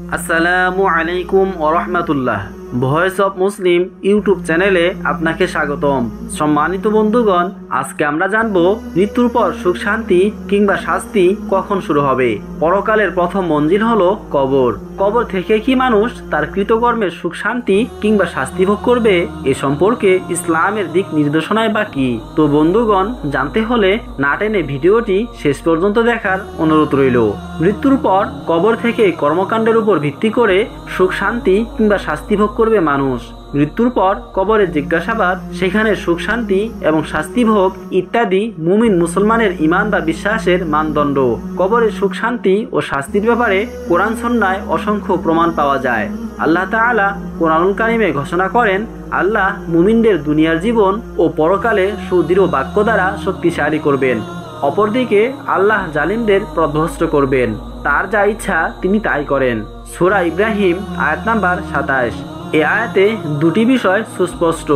আসসালামু আলাইকুম ওয়া রাহমাতুল্লাহ। ভয়েস অফ মুসলিম ইউটিউব চ্যানেলে আপনাকে স্বাগতম। সম্মানিত বন্ধুগণ, আজকে আমরা জানব মৃত্যুর পর সুখ শান্তি কিংবা শাস্তি কখন শুরু হবে। পরকালের প্রথম মঞ্জিল হলো কবর। কবর থেকে কি মানুষ তার কৃতকর্মের সুখ শান্তি কিংবা শাস্তি ভোগ করবে? এ সম্পর্কে ইসলামের দিক নির্দেশনায় বা কি? তো বন্ধুগণ, জানতে হলে না টেনে ভিডিওটি শেষ পর্যন্ত দেখার অনুরোধ রইল। মৃত্যুর পর কবর থেকে কর্মকাণ্ডের উপর ভিত্তি করে সুখ শান্তি কিংবা শাস্তি ভোগ করবে মানুষ। মৃত্যুর পর কবরের জিজ্ঞাসাবাদ, সেখানে সুখ শান্তি এবং শাস্তি ভোগ ইত্যাদি মুমিন মুসলমানের ঈমান বা বিশ্বাসের মানদণ্ড। কবরের সুখ শান্তি ও শাস্তির ব্যাপারে কোরআন সুন্নাহয় অসংখ্য প্রমাণ পাওয়া যায়। আল্লাহ তাআলা কোরআনুল কারীমে ঘোষণা করেন, আল্লাহ মুমিনদের দুনিয়ার জীবন ও পরকালে সুদৃঢ় বাক্য দ্বারা শক্তিশালী করবেন। অপরদিকে আল্লাহ জালিমদের পথভ্রষ্ট করবেন। তার যা ইচ্ছা তিনি তাই করেন। সূরা ইব্রাহিম আয়াত নাম্বার 27। এই আয়াতে দুটি বিষয় সুস্পষ্ট।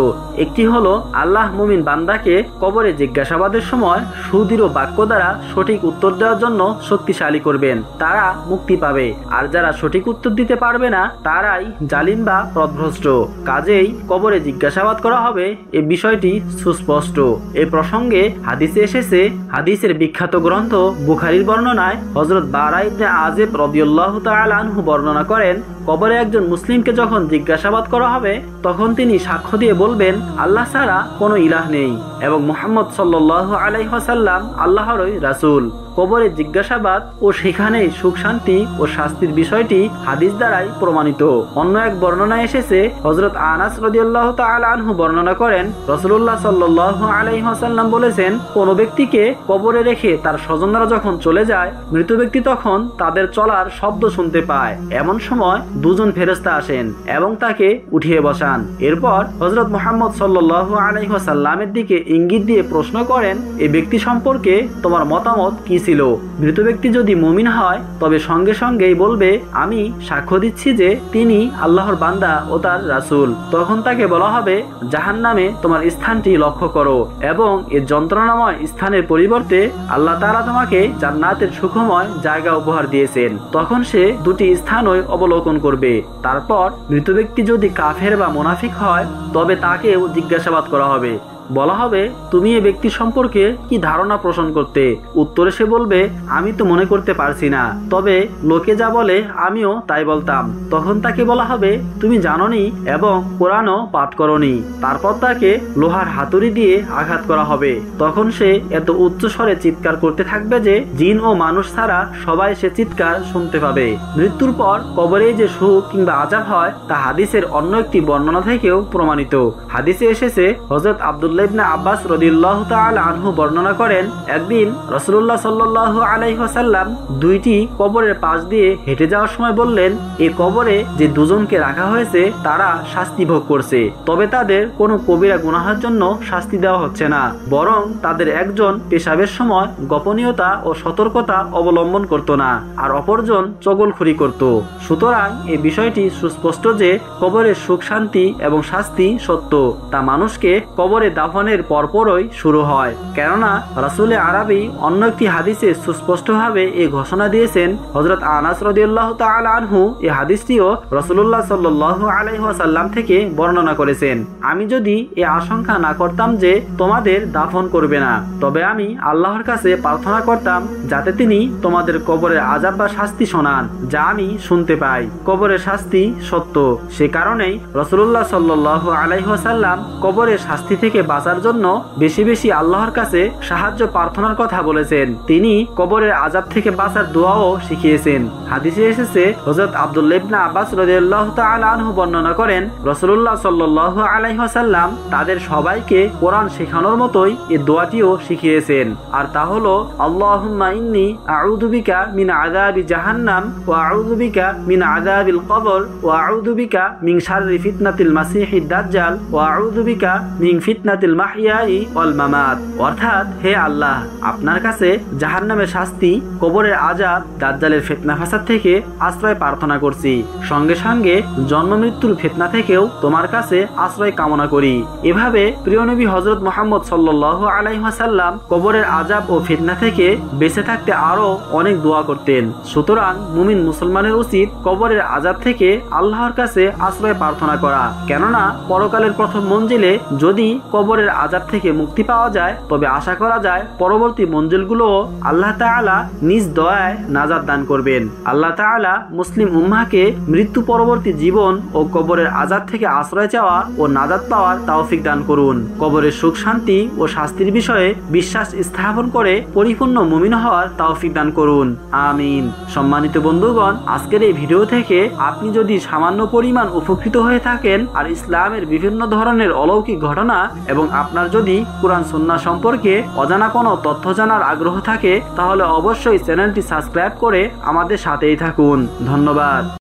একটি হলো আল্লাহ মুমিন বান্দাকে কবরে জিজ্ঞাসাবাদের সময় সুদৃঢ় বাক্য দ্বারা সঠিক উত্তর দেওয়ার জন্য শক্তিশালী করবেন, তারা মুক্তি পাবে। আর যারা সঠিক উত্তর দিতে পারবে না তারাই জালিম বা পথভ্রষ্ট। কাজেই কবরে জিজ্ঞাসাবাদ করা হবে, এই বিষয়টি সুস্পষ্ট। এই প্রসঙ্গে হাদিসে এসেছে, হাদিসের বিখ্যাত গ্রন্থ বুখারীর বর্ণনায় হযরত বারা ইবনে আযিব রাদিয়াল্লাহু তাআলা আনহু বর্ণনা করেন, কবরে একজন মুসলিমকে যখন জিজ্ঞাসাবাদ করা হবে তখন তিনি সাক্ষ্য দিয়ে বলবেন, আল্লাহ ছাড়া কোনো ইলাহ নেই এবং মুহাম্মদ সাল্লাল্লাহু আলাইহি ওয়াসাল্লাম আল্লাহরই রাসূল। কবরের জিজ্ঞাসাবাদ ও সেখানেই সুখ শান্তি ও শাস্তির বিষয়টি হাদিস দ্বারাই প্রমাণিত। অন্য এক বর্ণনায় এসেছে, হযরত আনাস রাদিয়াল্লাহু তাআলা আনহু বর্ণনা করেন, রাসূলুল্লাহ সাল্লাল্লাহু আলাইহি ওয়াসাল্লাম বলেছেন, কোন ব্যক্তিকে কবরে রেখে তার স্বজনরা যখন চলে যায়, মৃত ব্যক্তি তখন তাদের চলার শব্দ শুনতে পায়। এমন সময় দুজন ফেরেশতা আসেন এবং তাকে উঠিয়ে বসান। এরপর হযরত মুহাম্মদ সাল্লাল্লাহু আলাইহি ওয়াসাল্লামের দিকে ইঙ্গিত দিয়ে প্রশ্ন করেন, এই ব্যক্তি সম্পর্কে তোমার মতামত কি ছিল? মৃত ব্যক্তি যদি মুমিন হয় তবে সঙ্গে সঙ্গেই বলবে, আমি সাক্ষ্য দিচ্ছি যে তিনি আল্লাহর বান্দা ও তার রাসূল। তখন তাকে বলা হবে, জাহান্নামে তোমার স্থানটি লক্ষ্য করো এবং এর যন্ত্রণাময় স্থানের পরিবর্তে আল্লাহ তাআলা তোমাকে জান্নাতের সুখময় জায়গা উপহার দিয়েছেন। তখন সে দুটি স্থানই অবলোকন করবে। তারপর মৃত ব্যক্তি যদি কাফের বা মুনাফিক হয় তবে তাকেও জিজ্ঞাসাবাদ করা হবে। বলা হবে, তুমি এই ব্যক্তি সম্পর্কে কি ধারণা পোষণ করতে? উত্তরে সে বলবে, আমি তো মনে করতে পারছি না, তবে লোকে যা বলে আমিও তাই বলতাম। তখন তাকে বলা হবে, তুমি জানোনি এবং কোরআনও পাঠ করনি। তারপর তাকে লোহার হাতুড়ি দিয়ে আঘাত করা হবে। তখন সে এত উচ্চ স্বরে চিৎকার করতে থাকবে যে জিন ও মানুষ ছাড়া সবাই সে চিৎকার শুনতে পাবে। মৃত্যুর পর কবরে যে সুখ কিংবা আযাব হয় তা হাদিসের অন্য একটি বর্ণনা থেকেও প্রমাণিত। হাদিসে এসেছে, হযরত আব্দুল্লাহ ইবনে আব্বাস রাদিয়াল্লাহু তাআলা আনহু বর্ণনা করেন, একদিন রাসূলুল্লাহ সাল্লাল্লাহু আলাইহি ওয়াসাল্লাম দুইটি কবরের পাশ দিয়ে হেঁটে যাওয়ার সময় বললেন, এই কবরে যে দুজনকে রাখা হয়েছে তারা শাস্তি ভোগ করছে, তবে তাদের কোনো কবিরা গুনাহের জন্য শাস্তি দেওয়া হচ্ছে না, বরং তাদের একজন পেশাবের সময় গোপনীয়তা ও সতর্কতা অবলম্বন করত না, আর অপরজন চগলখুরি করত। সুতরাং এই বিষয়টি সুস্পষ্ট যে কবরের সুখ শান্তি এবং শাস্তি সত্য, তা মানুষকে কবরে দাফনের পরপরই শুরু হয়। কেননা রাসূলে আরবি অন্য একটি হাদিসে সুস্পষ্টভাবে এই ঘোষণা দিয়েছেন। হযরত আনাস রাদিয়াল্লাহু তাআলা আনহু এই হাদিসটিও রাসূলুল্লাহ সাল্লাল্লাহু আলাইহি ওয়াসাল্লাম থেকে বর্ণনা করেছেন, আমি যদি এই আশঙ্কা না করতাম যে তোমাদের দাফন করবে না, তবে আমি আল্লাহর কাছে প্রার্থনা করতাম যাতে তিনি তোমাদের কবরের আযাব বা শাস্তি শোনান, যা আমি শুনতে পাই। কবরের শাস্তি সত্য, সে কারণেই রাসূলুল্লাহ সাল্লাল্লাহু আলাইহি ওয়াসাল্লাম কবরের শাস্তি থেকে বাঁচার জন্য বেশি বেশি আল্লাহর কাছে সাহায্য প্রার্থনার কথা বলেছেন। তিনি কবরের আযাব থেকে বাঁচার দোয়াও শিখিয়েছেন। হাদিসে এসেছে, হযরত আব্দুল্লাহ ইবনে আব্বাস রাদিয়াল্লাহু তাআলা আনহু বর্ণনা করেন, রাসূলুল্লাহ সাল্লাল্লাহু আলাইহি ওয়াসাল্লাম তাদের সবাইকে কোরআন শেখানোর মতোই এই দোয়াটিও শিখিয়েছেন। আর তা হলো, আল্লাহুম্মা ইন্নী আউযু বিকা মিন আযাবি জাহান্নাম ওয়া আউযু বিকা মিন আযাবিল কবর ওয়া আউযু বিকা মিন শাররি ফিতনাতিল মাসিহিদ দাজ্জাল ওয়া আউযু বিকা মিন ফিতনাতিল ফিতনাতিল মাহইয়াই ওয়াল মামাত, অর্থাৎ হে আল্লাহ, আপনার কাছে জাহান্নামের শাস্তি, কবরের আযাব, দাজ্জালের ফিতনা ফাসাদ থেকে আশ্রয় প্রার্থনা করছি। সঙ্গে সঙ্গে জন্ম মৃত্যুর ফিতনা থেকেও তোমার কাছে আশ্রয় কামনা করি। এভাবে প্রিয় নবী হযরত মুহাম্মদ সাল্লাল্লাহু আলাইহি ওয়াসাল্লাম কবরের আযাব ও ফিতনা থেকে বেঁচে থাকতে আরো অনেক দোয়া করতেন। সুতরাং মুমিন মুসলমানের উচিত কবরের আযাব থেকে আল্লাহর কাছে আশ্রয় প্রার্থনা করা, কেননা পরকালের প্রথম মঞ্জিলে যদি কবরের আযাব থেকে মুক্তি পাওয়া যায় তবে আশা করা যায় পরবর্তী মঞ্জিলগুলো আল্লাহ তাআলা নিজ দয়ায় নাজাত দান করবেন। আল্লাহ তাআলা মুসলিম উম্মাহকে মৃত্যু পরবর্তী জীবন ও কবরের আযাব থেকে আশ্রয় চাওয়া ও নাজাত পাওয়ার তৌফিক দান করুন। কবরের সুখ শান্তি ও শাস্তির বিষয়ে বিশ্বাস স্থাপন করে পরিপূর্ণ মুমিন হওয়ার তৌফিক দান করুন, আমিন। সম্মানিত বন্ধুগণ, আজকের এই ভিডিও থেকে আপনি যদি সামান্য পরিমাণ উপকৃত হয়ে থাকেন আর ইসলামের বিভিন্ন ধরনের অলৌকিক ঘটনা এবং আপনার যদি কুরআন সুন্নাহ সম্পর্কে অজানা কোনো তথ্য জানার আগ্রহ থাকে তাহলে অবশ্যই চ্যানেলটি সাবস্ক্রাইব করে আমাদের সাথেই থাকুন। ধন্যবাদ।